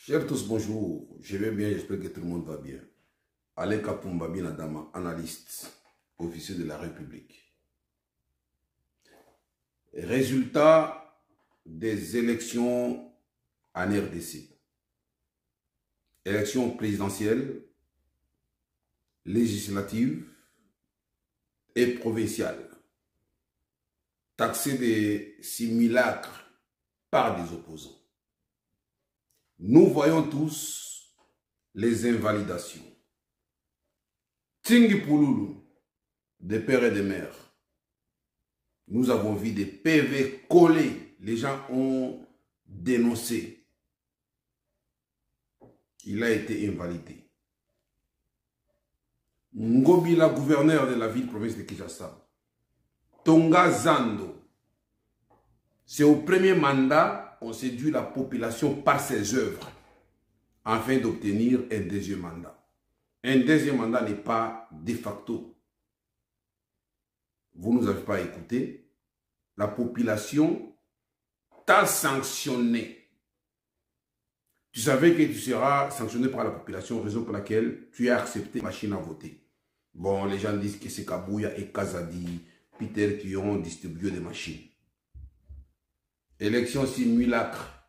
Chers tous, bonjour. Je vais bien, j'espère que tout le monde va bien. Alain Kapumba Binadama, analyste, officier de la République. Résultat des élections en RDC. Élections présidentielles, législatives et provinciales. Taxées de simulacres par des opposants. Nous voyons tous les invalidations. Tingi Pouloulou, des pères et des mères. Nous avons vu des PV collés. Les gens ont dénoncé. Il a été invalidé. Ngobila, gouverneur de la ville-province de Kinshasa. Tonga Zando. C'est au premier mandat, on séduit la population par ses œuvres afin d'obtenir un deuxième mandat. Un deuxième mandat n'est pas de facto. Vous ne nous avez pas écouté. La population t'a sanctionné. Tu savais que tu seras sanctionné par la population, raison pour laquelle tu as accepté la machine à voter. Bon, les gens disent que c'est Kabouya et Kazadi, Peter qui ont distribué des machines. Élection simulacre,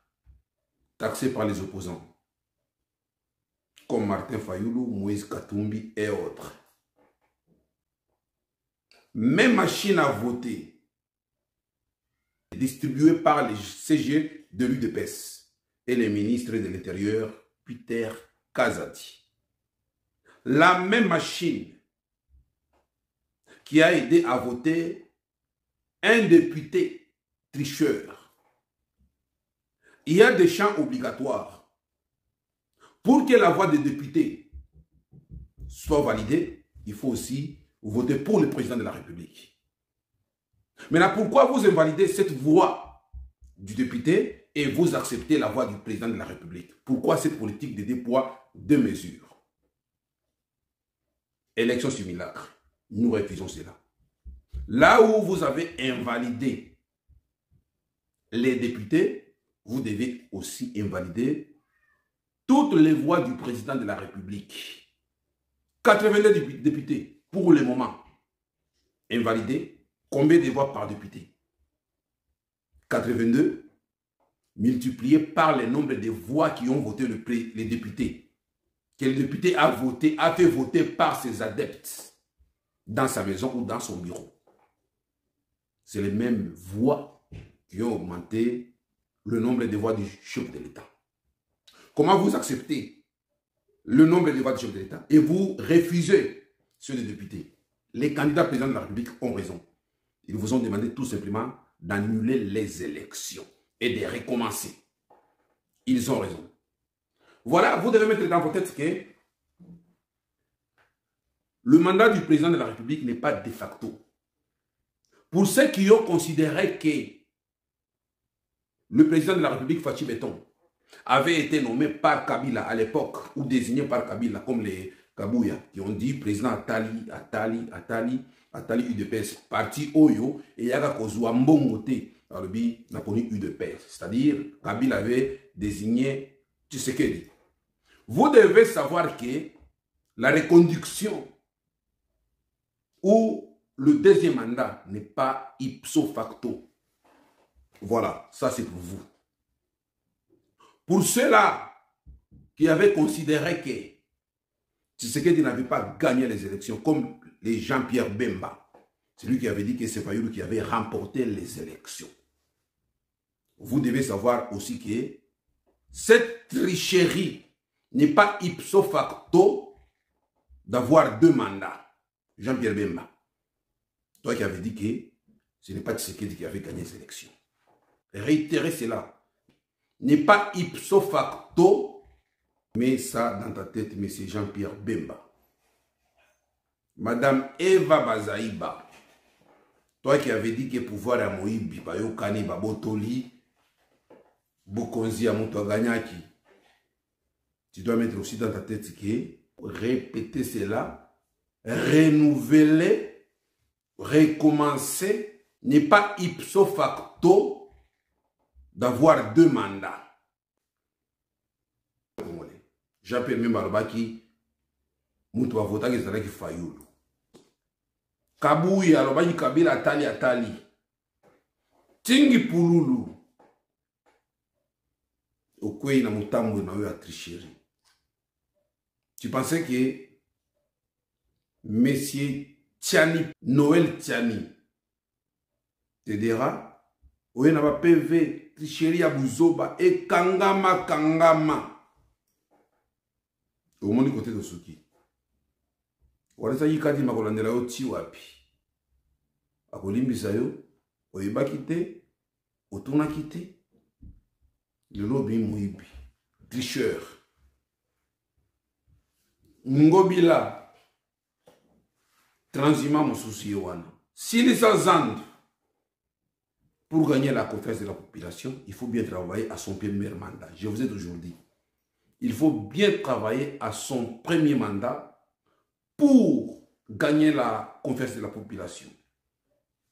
taxée par les opposants, comme Martin Fayoulou, Moïse Katumbi et autres. Même machine à voter, distribuée par les CG de l'UDPS et les ministres de l'Intérieur, Peter Kazadi. La même machine qui a aidé à voter un député tricheur. Il y a des champs obligatoires. Pour que la voix des députés soit validée, il faut aussi voter pour le président de la République. Maintenant, pourquoi vous invalidez cette voix du député et vous acceptez la voix du président de la République? Pourquoi cette politique de deux poids, deux mesures? Élection simulacre. Nous refusons cela. Là où vous avez invalidé les députés, vous devez aussi invalider toutes les voix du président de la République. 82 députés, pour le moment, invalidés. Combien de voix par député? 82, multiplié par le nombre de voix qui ont voté les députés. Que le député a voté, a fait voter par ses adeptes dans sa maison ou dans son bureau. C'est les mêmes voix qui ont augmenté le nombre de voix du chef de l'État. Comment vous acceptez le nombre de voix du chef de l'État et vous refusez ceux des députés? Les candidats présidents de la République ont raison. Ils vous ont demandé tout simplement d'annuler les élections et de recommencer. Ils ont raison. Voilà, vous devez mettre dans votre tête que le mandat du président de la République n'est pas de facto. Pour ceux qui ont considéré que le président de la République, Fachi Beton, avait été nommé par Kabila à l'époque, ou désigné par Kabila, comme les Kabouya, qui ont dit président Atali UDPS, parti Oyo, et Yaga Kozua Mbongote, Arabi, n'a connu UDPS. C'est-à-dire, Kabila avait désigné Tshisekedi. Vous devez savoir que la reconduction ou le deuxième mandat n'est pas ipso facto. Voilà, ça c'est pour vous. Pour ceux-là qui avaient considéré que Tshisekedi n'avait pas gagné les élections, comme les Jean-Pierre Bemba, c'est lui qui avait dit que c'est Fayoulou qui avait remporté les élections. Vous devez savoir aussi que cette tricherie n'est pas ipso facto d'avoir deux mandats. Jean-Pierre Bemba, toi qui avais dit que ce n'est pas Tshisekedi qui avait gagné les élections. Réitérer cela n'est pas ipso facto, mais ça dans ta tête, M. Jean-Pierre Bemba. Madame Eva Bazaïba, toi qui avais dit que pouvoir à Moïbi, Bayokani, Babotoli, Bokonzi, Amoutouaganyaki, tu dois mettre aussi dans ta tête que répéter cela, renouveler, recommencer, n'est pas ipso facto d'avoir deux mandats. Jean-Pierre Bemba alobaki mutu avotaki ezalaki Fayulu. Kabuya alobaki Kabila atali. Tingi pululu. Okwei na mutambo na yo a tricherie. Tu pensais que Monsieur Tiani, Noël Tiani, te dira, oye na ba PV, tricherie ya buzoba, et kangama. Au monde côté de Suki. Wala sa yikadi makolandela yo ti wapi. Akolimbisa yo, oyeba kite, otuna kite. Le lobby moibi. Tricheur. Ngobila. Transhumant mon souci wana. S'il s'azande pour gagner la confiance de la population, il faut bien travailler à son premier mandat. Je vous ai toujours dit. Il faut bien travailler à son premier mandat pour gagner la confiance de la population.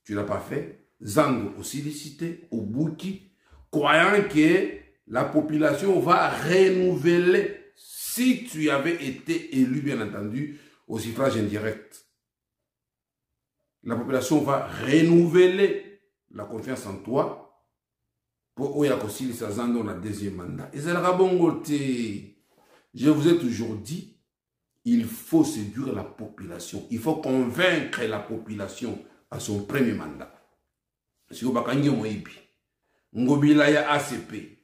Tu n'as pas fait. Zango aussi licité, au Bouki, croyant que la population va renouveler, si tu avais été élu, bien entendu, au suffrage indirect. La population va renouveler la confiance en toi pour Oyakosili Sazando dans le deuxième mandat. Et c'est la bongoté. Je vous ai toujours dit, il faut séduire la population. Il faut convaincre la population à son premier mandat. Si vous avez Ngobila ya ACP.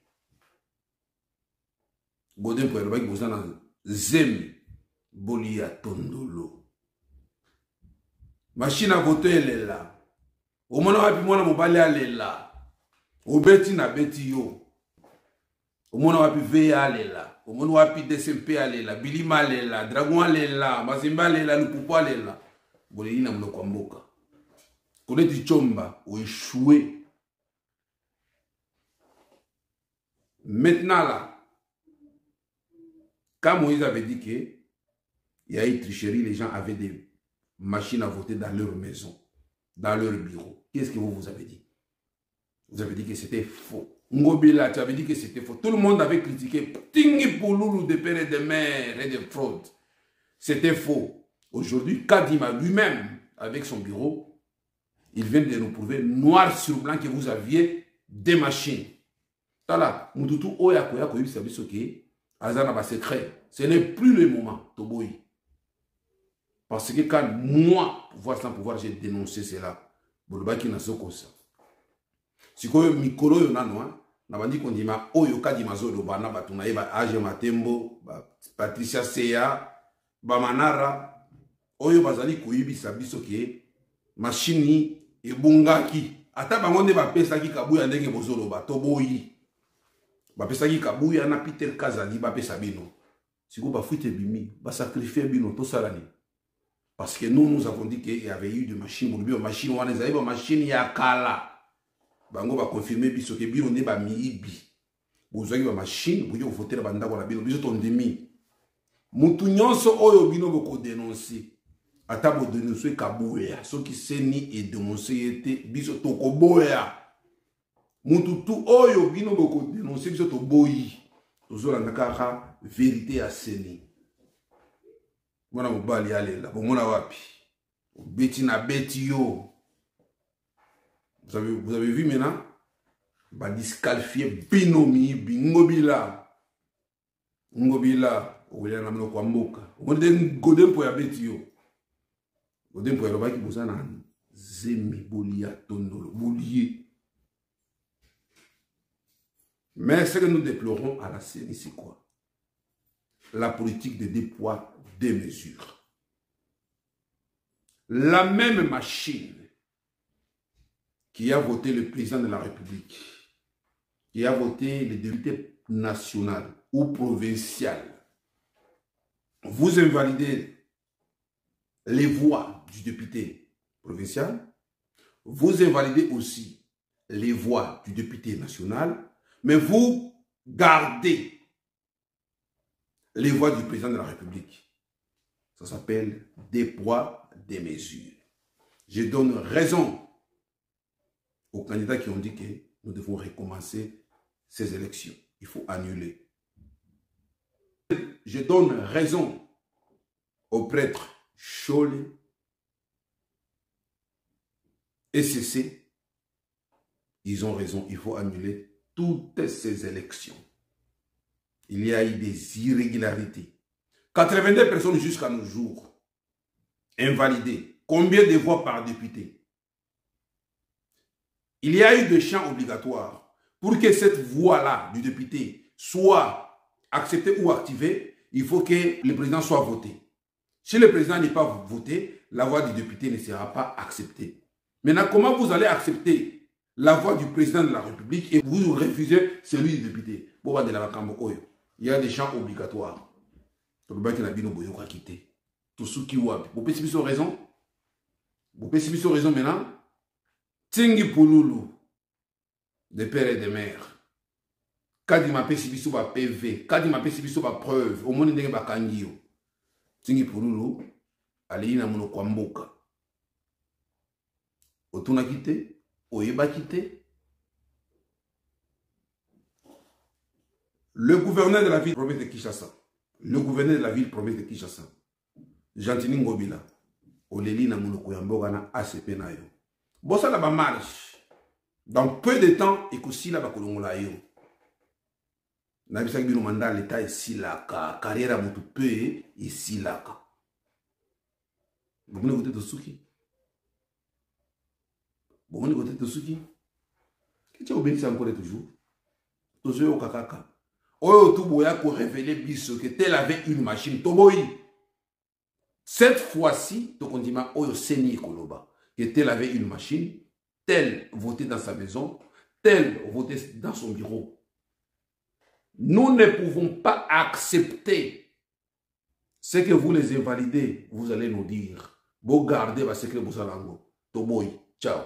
Godin pour le vous en Zem Bolia Tondolo. Machine à voter elle est là. Au moment où on a mobile elle est là. Au beti na beti yo. Au moment où VA elle est là. Au moment où DCP elle est là. Bilima elle est là. Dragon elle est là. Mazimba elle est là. Lupupo elle est là. Bolini na mlo kwamboka. Koleti chomba ou échoué. Maintenant là, quand Moïse avait dit qu'il y a eu tricherie, les gens avaient des machines à voter dans leur maison, dans leur bureau. Qu'est-ce que vous avez dit? Vous avez dit que c'était faux. Ngobila, tu avais dit que c'était faux. Tout le monde avait critiqué. Tingi Pouloulou de père et de mère et de fraude. C'était faux. Aujourd'hui, Kadima lui-même, avec son bureau, il vient de nous prouver noir sur blanc que vous aviez des machines. Tala, Mututu Oya Koya Koyi Sabisoke, Azana ba secret. Ce n'est plus le moment, Toboyi. Parce que quand moi, pouvoir sans pouvoir, j'ai dénoncé cela. Bolobaki na sokosa. Si koyo mikolo yo nano, na bandi kondima oyo kadima zolo bana batuna eba Age Matembo, Patricia Seya, ba Manara, oyo bazali koyibisa biso ke machine ebungaki. Ata bango nde bapesaki kabuya ndenge bozolo ba Toboyi. Bapesaki kabuya na Peter Kazali bapesa bino. Siko ba fuite bimi, ba sacrifier bino to salani. Parce que nous avons dit qu'il y avait eu des machines, machine wana ezali ba machine ya kala. Bango ba confirmer biso ke bino ne ba miibi. Bozaki ba machine, boyo voter ba ndako na bino, biso tondimi. Mutu nyonso oyo bino boko dénoncer. Ata bo dénoncer kabuya, soki seni et dénoncer ete biso tokoboya. Mutu tu oyo bino boko dénoncer biso to boyi. Tozola nakaka vérité à seni. Mwana mobali alela, bomona wapi. Beti na beti yo. Vous avez vu maintenant? Ba disqualifier binomi bingobila. Ngobila, owelela na mno kwa mboka. Mwende godem po ya beti yo. Godem po ya lobaki bozana zemi bolia tondolo boulier. Mais ce que nous déplorons à la CENI, c'est quoi? La politique de deux poids, deux mesures. La même machine qui a voté le président de la République, qui a voté les députés nationaux ou provinciaux, vous invalidez les voix du député provincial, vous invalidez aussi les voix du député national, mais vous gardez les voix du président de la République. Ça s'appelle des poids, des mesures. Je donne raison aux candidats qui ont dit que nous devons recommencer ces élections. Il faut annuler. je donne raison aux prêtres Chole et CC. Ils ont raison, il faut annuler toutes ces élections. Il y a eu des irrégularités. 82 personnes jusqu'à nos jours invalidées. Combien de voix par député? Il y a eu des champs obligatoires. Pour que cette voix-là du député soit acceptée ou activée, il faut que le président soit voté. Si le président n'est pas voté, la voix du député ne sera pas acceptée. Maintenant, comment vous allez accepter la voix du président de la République et vous refusez celui du député? Il y a des champs obligatoires. Tout ceux qui ont raison. Vous pouvez raison maintenant. Tingi Pouloulou, de père et de mère. Quand il m'a fait si ba PV, quand il m'a fait si ba preuve, au moins il ba kangio. Tingi Pouloulou, allez na mono kwamboka. Otuna quitté, oyeba quitté. Le gouverneur de la ville province de Kinshasa, le gouverneur de la ville province de Kinshasa, Gentini Ngobila, oleli na mono kwamboka na ACP na yo. Bossa la ba marche. Dans peu de temps, et qu'aussi la ba kolongola yo. Na bisa bino mandat l'état ici là, carrière à moto peu ici là. Vous venez côté de Suki. Vous venez côté de Suki. Qui tu obéis encore toujours? Toujours au kakaka. Oyo tout boya pour révéler biso que tel avait une machine toboyi. Cette fois-ci, to condima oyo seni koloba. Que tel avait une machine, tel votait dans sa maison, tel votait dans son bureau. Nous ne pouvons pas accepter ce que vous les invalidez, vous allez nous dire. Vous gardez votre secret, vous allez. Toboy, ciao.